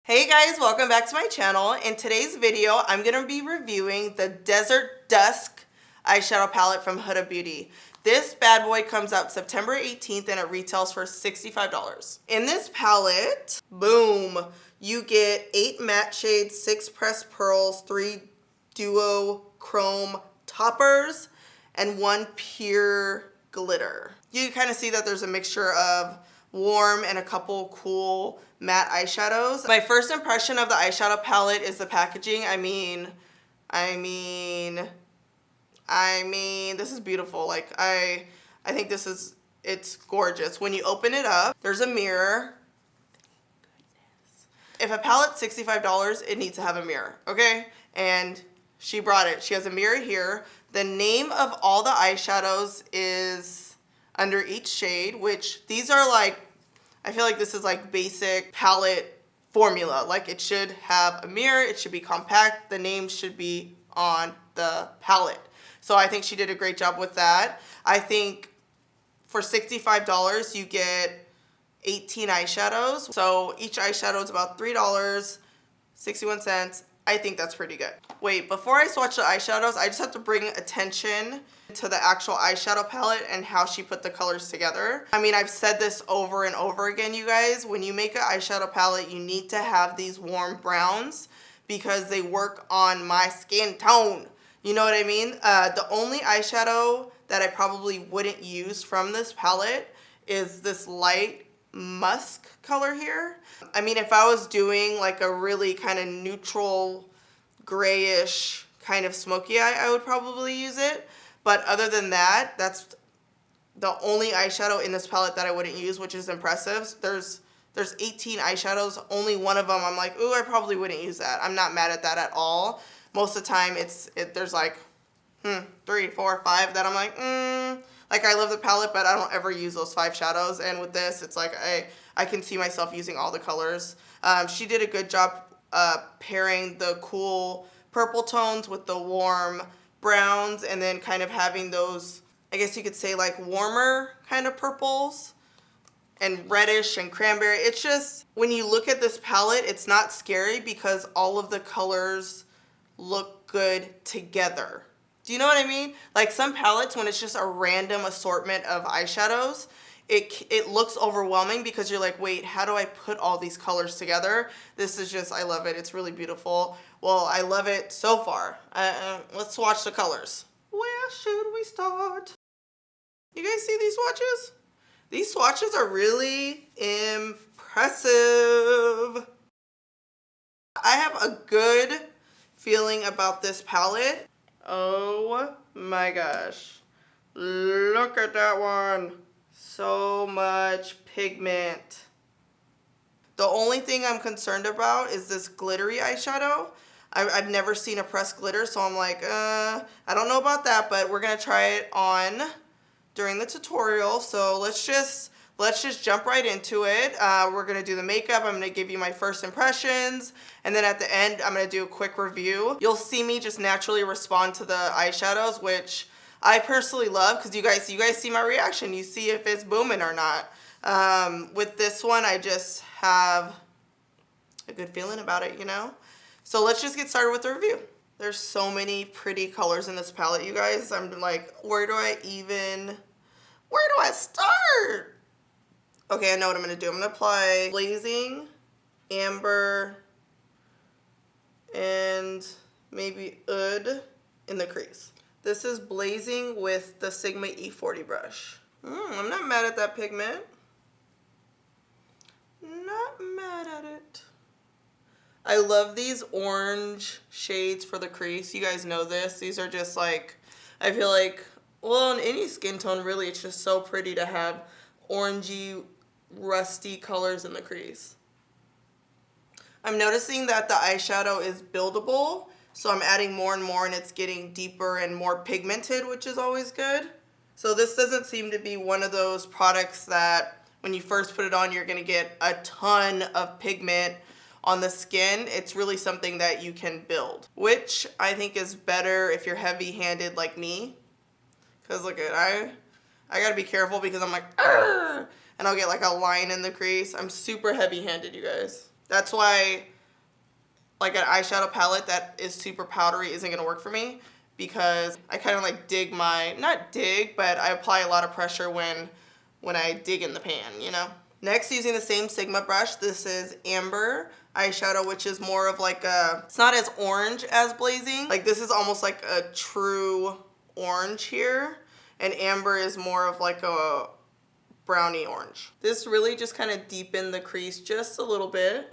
Hey guys, welcome back to my channel. In today's video, I'm going to be reviewing the Desert Dusk eyeshadow palette from Huda Beauty. This bad boy comes out September 18th and it retails for $65. In this palette, boom, you get 8 matte shades, 6 pressed pearls, 3 duo chrome toppers, and 1 pure glitter. You kind of see that there's a mixture of warm and a couple cool matte eyeshadows. My first impression of the eyeshadow palette is the packaging. I mean, this is beautiful. Like, I think it's gorgeous. When you open it up, there's a mirror. If a palette's $65, it needs to have a mirror, okay? And she brought it. She has a mirror here. The name of all the eyeshadows is under each shade, which these are like, I feel like this is like basic palette formula. Like, it should have a mirror, it should be compact, the name should be on the palette. So I think she did a great job with that. I think for $65 you get 18 eyeshadows. So each eyeshadow is about $3.61. I think that's pretty good. Wait, before I swatch the eyeshadows, I just have to bring attention to the actual eyeshadow palette and how she put the colors together. I mean, I've said this over and over again, you guys. When you make an eyeshadow palette, you need to have these warm browns because they work on my skin tone. You know what I mean? The only eyeshadow that I probably wouldn't use from this palette is this light musk color here. I mean, if I was doing like a really kind of neutral grayish kind of smoky eye, I would probably use it. But other than that, that's the only eyeshadow in this palette that I wouldn't use, which is impressive. There's 18 eyeshadows. Only one of them I'm like, ooh, I probably wouldn't use that. I'm not mad at that at all. Most of the time there's like 3, 4, 5 that I'm like, like, I love the palette, but I don't ever use those 5 shadows. And with this, it's like I can see myself using all the colors. She did a good job pairing the cool purple tones with the warm browns, and then kind of having those, I guess you could say, like warmer kind of purples and reddish and cranberry. It's just, when you look at this palette, it's not scary because all of the colors look good together. Do you know what I mean? Like, some palettes, when it's just a random assortment of eyeshadows, it looks overwhelming because you're like, wait, how do I put all these colors together? This is just, I love it. It's really beautiful. Well, I love it so far. Let's swatch the colors. Where should we start? You guys see these swatches? These swatches are really impressive. I have a good feeling about this palette. Oh my gosh. Look at that one. So much pigment. The only thing I'm concerned about is this glittery eyeshadow. I've never seen a pressed glitter, so I'm like, I don't know about that, but we're gonna try it on during the tutorial. So let's just jump right into it. We're gonna do the makeup. I'm gonna give you my first impressions, and then at the end, I'm gonna do a quick review. You'll see me just naturally respond to the eyeshadows, which I personally love because you guys see my reaction. You see if it's booming or not. With this one, I just have a good feeling about it, you know? So let's just get started with the review. There's so many pretty colors in this palette, you guys. I'm like, where do I start? Okay, I know what I'm gonna do. I'm gonna apply glazing, amber, and maybe oud in the crease. This is blazing with the Sigma E40 brush. I'm not mad at that pigment. Not mad at it. I love these orange shades for the crease. You guys know this. These are just like, I feel like, well, in any skin tone, really, it's just so pretty to have orangey, rusty colors in the crease. I'm noticing that the eyeshadow is buildable. So I'm adding more and more, and it's getting deeper and more pigmented, which is always good. So this doesn't seem to be one of those products that when you first put it on, you're gonna get a ton of pigment on the skin. It's really something that you can build, which I think is better if you're heavy-handed like me. Because look at, I gotta be careful because I'm like, and I'll get like a line in the crease. I'm super heavy-handed, you guys. That's why like an eyeshadow palette that is super powdery isn't gonna work for me, because I kind of like dig my, not dig, but I apply a lot of pressure when I dig in the pan, you know? Next, using the same Sigma brush, this is Amber eyeshadow, which is more of like a, it's not as orange as Blazing. Like this is almost like a true orange here, and Amber is more of like a brownie orange. This really just kind of deepened the crease just a little bit.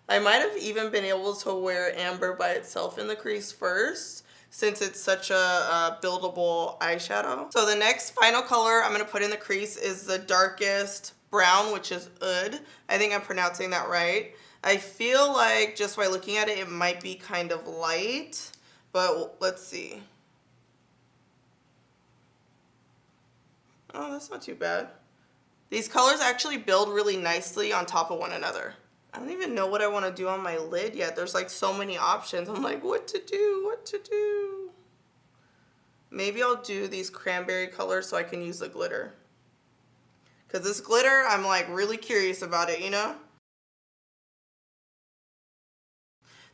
I might have even been able to wear Amber by itself in the crease first, since it's such a buildable eyeshadow. So the next final color I'm gonna put in the crease is the darkest brown, which is Oud. I think I'm pronouncing that right. I feel like just by looking at it, it might be kind of light, but let's see. Oh, that's not too bad. These colors actually build really nicely on top of one another. I don't even know what I want to do on my lid yet. There's like so many options. I'm like, what to do, what to do? Maybe I'll do these cranberry colors so I can use the glitter. Because this glitter, I'm like really curious about it, you know?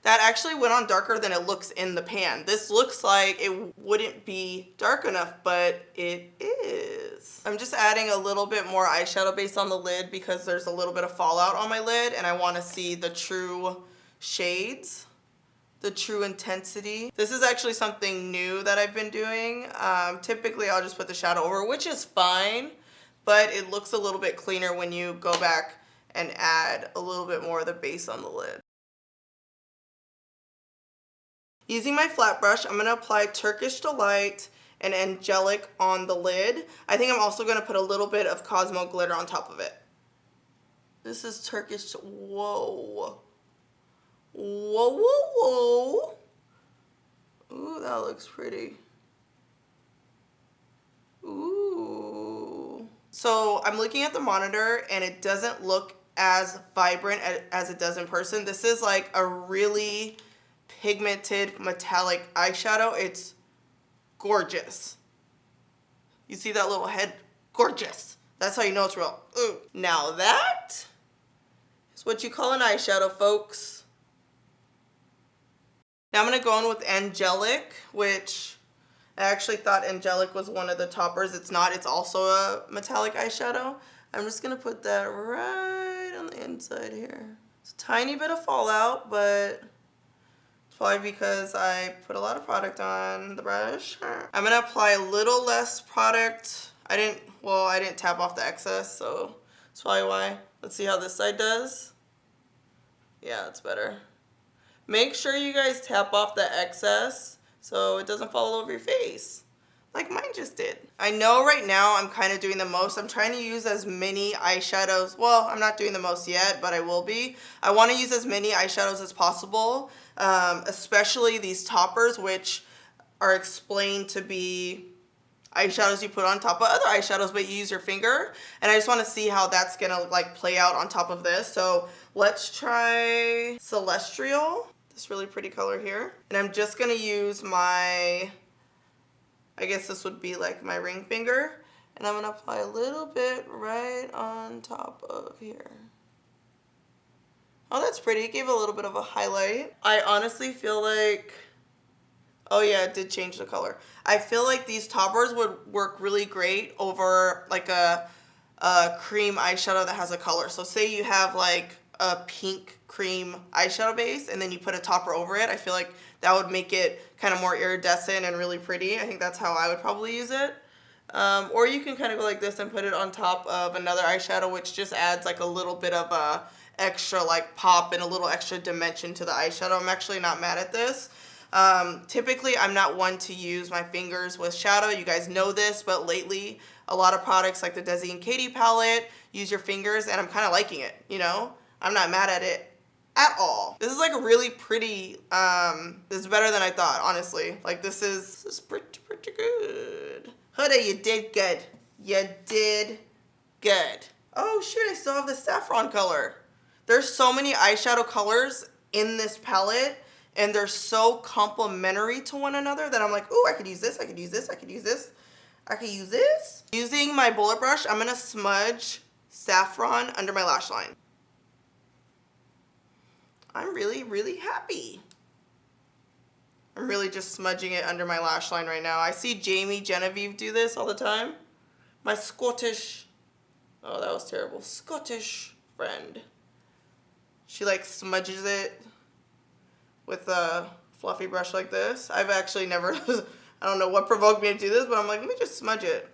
That actually went on darker than it looks in the pan. This looks like it wouldn't be dark enough, but it is. I'm just adding a little bit more eyeshadow base on the lid because there's a little bit of fallout on my lid and I want to see the true shades, the true intensity. This is actually something new that I've been doing. Typically I'll just put the shadow over, which is fine, but it looks a little bit cleaner when you go back and add a little bit more of the base on the lid. Using my flat brush, I'm going to apply Turkish Delight and Angelic on the lid. I think I'm also going to put a little bit of Cosmo glitter on top of it. This is Turkish, whoa. Whoa, whoa, whoa. Ooh, that looks pretty. Ooh. So I'm looking at the monitor and it doesn't look as vibrant as it does in person. This is like a really pigmented metallic eyeshadow. It's gorgeous. You see that little head? Gorgeous. That's how you know it's real. Ooh. Now that is what you call an eyeshadow, folks. Now I'm going to go in with Angelic, which I actually thought Angelic was one of the toppers. It's not. It's also a metallic eyeshadow. I'm just going to put that right on the inside here. It's a tiny bit of fallout, but probably because I put a lot of product on the brush. I'm gonna apply a little less product. I didn't tap off the excess, so that's probably why. Let's see how this side does. Yeah, it's better. Make sure you guys tap off the excess so it doesn't fall over your face, like mine just did. I know right now I'm kind of doing the most. I'm trying to use as many eyeshadows. Well, I'm not doing the most yet, but I will be. I want to use as many eyeshadows as possible, especially these toppers, which are explained to be eyeshadows you put on top of other eyeshadows, but you use your finger. And I just want to see how that's going to like play out on top of this. So let's try Celestial, this really pretty color here. And I'm just going to use my, I guess this would be like my ring finger, and I'm gonna apply a little bit right on top of here. Oh, that's pretty. It gave a little bit of a highlight. I honestly feel like, oh yeah, it did change the color. I feel like these toppers would work really great over like a cream eyeshadow that has a color. So say you have like a pink cream eyeshadow base and then you put a topper over it. I feel like that would make it kind of more iridescent and really pretty. I think that's how I would probably use it. Or you can kind of go like this and put it on top of another eyeshadow, which just adds like a little bit of a extra like pop and a little extra dimension to the eyeshadow. I'm actually not mad at this. Typically I'm not one to use my fingers with shadow. You guys know this, but lately a lot of products like the Desi and Katie palette use your fingers, and I'm kind of liking it, you know? I'm not mad at it at all. This is like a really pretty, this is better than I thought, honestly. Like this is pretty good. Huda, you did good. You did good. Oh shoot, I still have the saffron color. There's so many eyeshadow colors in this palette, and they're so complementary to one another that I'm like, ooh, I could use this, I could use this, I could use this, I could use this. Using my bullet brush, I'm gonna smudge saffron under my lash line. I'm really, really happy. I'm really just smudging it under my lash line right now. I see Jamie Genevieve do this all the time. My Scottish, oh, that was terrible, Scottish friend. She like smudges it with a fluffy brush like this. I've actually never, I don't know what provoked me to do this, but I'm like, let me just smudge it.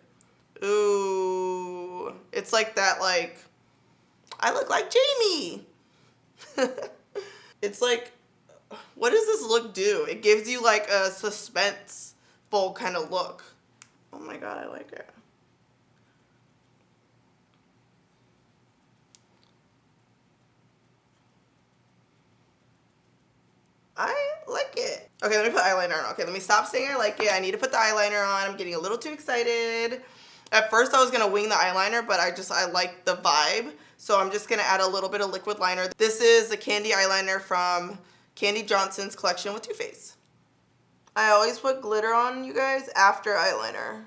Ooh, it's like that, like, I look like Jamie. It's like, what does this look do? It gives you like a suspenseful kind of look. Oh my God, I like it. I like it. Okay, let me put eyeliner on. Okay, let me stop saying I like it. I need to put the eyeliner on. I'm getting a little too excited. At first I was gonna wing the eyeliner, but I like the vibe. So I'm just gonna add a little bit of liquid liner. This is the candy eyeliner from Candy Johnson's collection with Too Faced. I always put glitter on, you guys, after eyeliner.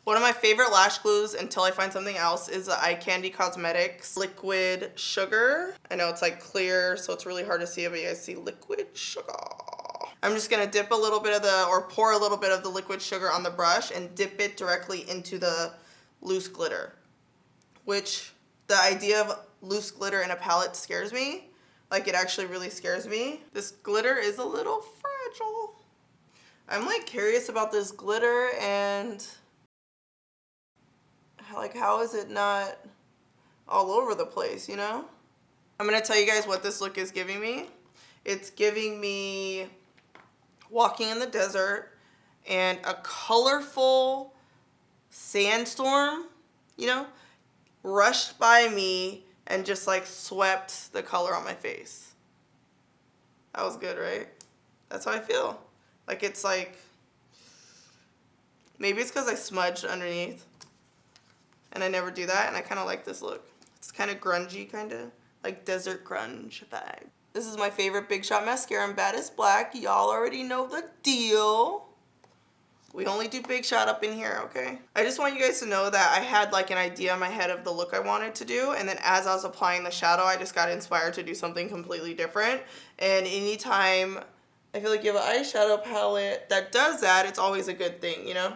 One of my favorite lash glues until I find something else is the Eye Candy Cosmetics Liquid Sugar. I know it's like clear, so it's really hard to see it, but you guys see liquid sugar. I'm just gonna dip a little bit of or pour a little bit of the liquid sugar on the brush and dip it directly into the loose glitter. Which, the idea of loose glitter in a palette scares me. Like, it actually really scares me. This glitter is a little fragile. I'm like curious about this glitter and like, how is it not all over the place, you know? I'm gonna tell you guys what this look is giving me. It's giving me walking in the desert and a colorful sandstorm, you know, rushed by me and just like swept the color on my face. That was good, right? That's how I feel. Like, it's like, maybe it's because I smudged underneath. And I never do that, and I kind of like this look. It's kind of grungy, kind of like desert grunge vibe. This is my favorite Big Shot mascara in Baddest Black. Y'all already know the deal. We only do Big Shot up in here, okay? I just want you guys to know that I had like an idea in my head of the look I wanted to do, and then as I was applying the shadow, I just got inspired to do something completely different. And anytime I feel like you have an eyeshadow palette that does that, it's always a good thing, you know?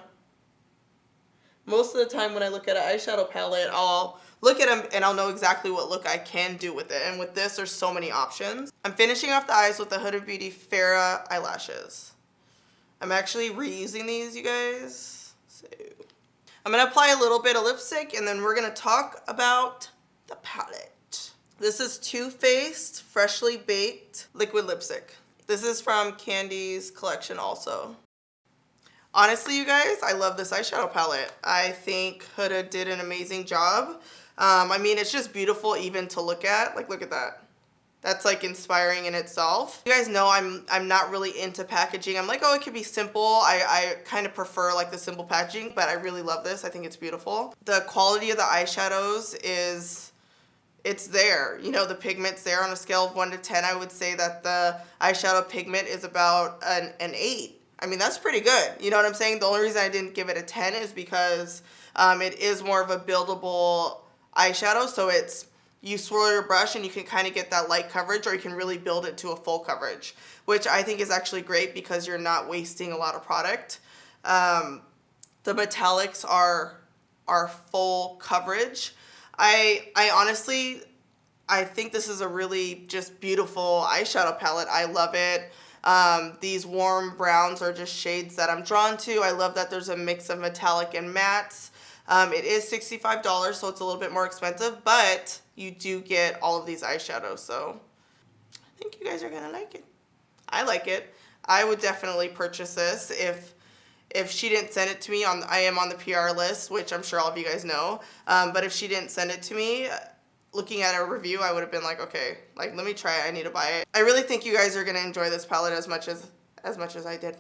Most of the time when I look at an eyeshadow palette, I'll look at them and I'll know exactly what look I can do with it. And with this, there's so many options. I'm finishing off the eyes with the Huda Beauty Farrah eyelashes. I'm actually reusing these, you guys. So I'm going to apply a little bit of lipstick and then we're going to talk about the palette. This is Too Faced Freshly Baked Liquid Lipstick. This is from Candy's collection also. Honestly, you guys, I love this eyeshadow palette. I think Huda did an amazing job. I mean, it's just beautiful even to look at. Like, look at that. That's like inspiring in itself. You guys know I'm not really into packaging. I'm like, oh, it could be simple. I kind of prefer like the simple packaging, but I really love this. I think it's beautiful. The quality of the eyeshadows it's there. You know, the pigment's there. On a scale of 1 to 10, I would say that the eyeshadow pigment is about an 8. I mean, that's pretty good. You know what I'm saying? The only reason I didn't give it a 10 is because it is more of a buildable eyeshadow. So it's, you swirl your brush and you can kind of get that light coverage, or you can really build it to a full coverage, which I think is actually great because you're not wasting a lot of product. The metallics are full coverage. I honestly, I think this is a really just beautiful eyeshadow palette. I love it. These warm browns are just shades that I'm drawn to. I love that there's a mix of metallic and mattes. It is $65, so it's a little bit more expensive, but you do get all of these eyeshadows, so I think you guys are gonna like it. I like it. I would definitely purchase this if she didn't send it to me. I am on the PR list, which I'm sure all of you guys know, but if she didn't send it to me, looking at a review, I would have been like, okay, like, let me try it. I need to buy it. I really think you guys are going to enjoy this palette as much as I did.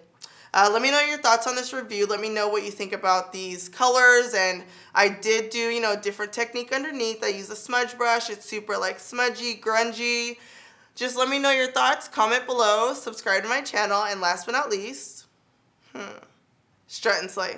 Let me know your thoughts on this review. Let me know what you think about these colors. And I did do, you know, a different technique underneath. I used a smudge brush. It's super like smudgy, grungy. Just let me know your thoughts. Comment below. Subscribe to my channel. And last but not least, strut and slay.